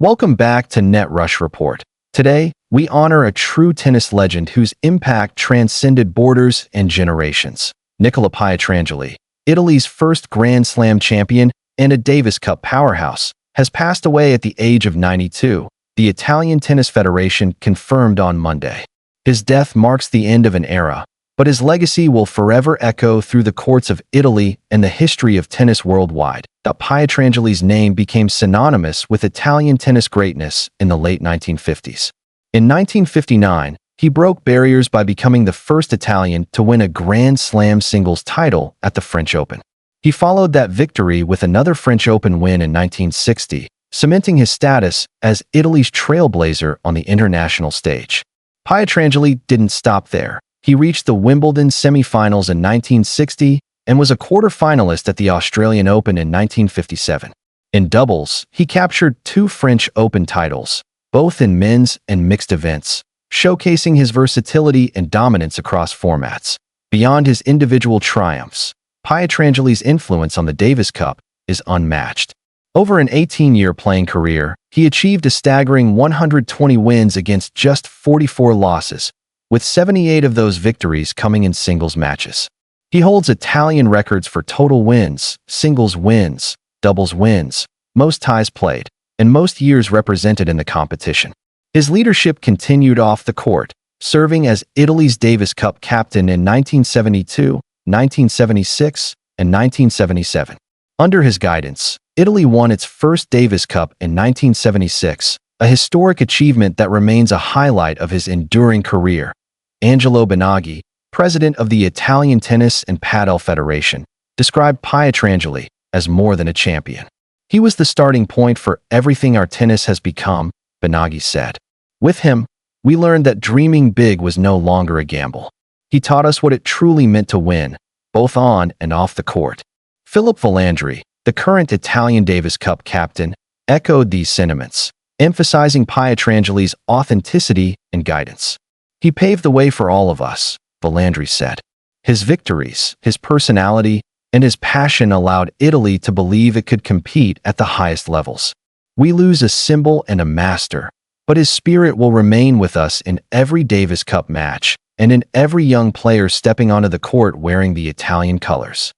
Welcome back to Net Rush Report. Today, we honor a true tennis legend whose impact transcended borders and generations. Nicola Pietrangeli, Italy's first Grand Slam champion and a Davis Cup powerhouse, has passed away at the age of 92, the Italian Tennis Federation confirmed on Monday. His death marks the end of an era, but his legacy will forever echo through the courts of Italy and the history of tennis worldwide. Pietrangeli's name became synonymous with Italian tennis greatness in the late 1950s. In 1959, he broke barriers by becoming the first Italian to win a Grand Slam singles title at the French Open. He followed that victory with another French Open win in 1960, cementing his status as Italy's trailblazer on the international stage. Pietrangeli didn't stop there. He reached the Wimbledon semifinals in 1960 and was a quarter-finalist at the Australian Open in 1957. In doubles, he captured 2 French Open titles, both in men's and mixed events, showcasing his versatility and dominance across formats. Beyond his individual triumphs, Pietrangeli's influence on the Davis Cup is unmatched. Over an 18-year playing career, he achieved a staggering 120 wins against just 44 losses, with 78 of those victories coming in singles matches. He holds Italian records for total wins, singles wins, doubles wins, most ties played, and most years represented in the competition. His leadership continued off the court, serving as Italy's Davis Cup captain in 1972, 1976, and 1977. Under his guidance, Italy won its first Davis Cup in 1976, a historic achievement that remains a highlight of his enduring career. Angelo Bonaghi, president of the Italian Tennis and Padel Federation, described Pietrangeli as more than a champion. He was the starting point for everything our tennis has become, Bonaghi said. With him, we learned that dreaming big was no longer a gamble. He taught us what it truly meant to win, both on and off the court. Philip Volandri, the current Italian Davis Cup captain, echoed these sentiments, emphasizing Pietrangeli's authenticity and guidance. He paved the way for all of us, Volandri said. His victories, his personality, and his passion allowed Italy to believe it could compete at the highest levels. We lose a symbol and a master, but his spirit will remain with us in every Davis Cup match and in every young player stepping onto the court wearing the Italian colors.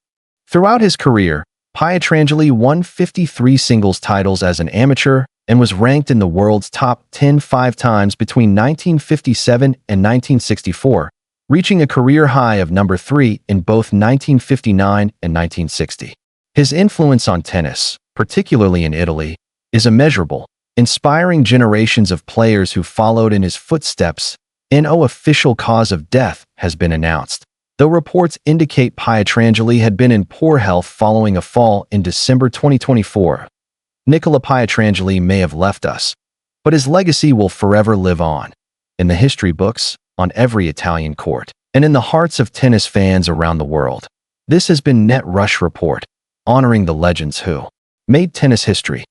Throughout his career, Pietrangeli won 53 singles titles as an amateur and was ranked in the world's top 10 5 times between 1957 and 1964, reaching a career high of number 3 in both 1959 and 1960. His influence on tennis, particularly in Italy, is immeasurable, inspiring generations of players who followed in his footsteps. No official cause of death has been announced, though reports indicate Pietrangeli had been in poor health following a fall in December 2024. Nicola Pietrangeli may have left us, but his legacy will forever live on, in the history books, on every Italian court, and in the hearts of tennis fans around the world. This has been Net Rush Report, honoring the legends who made tennis history.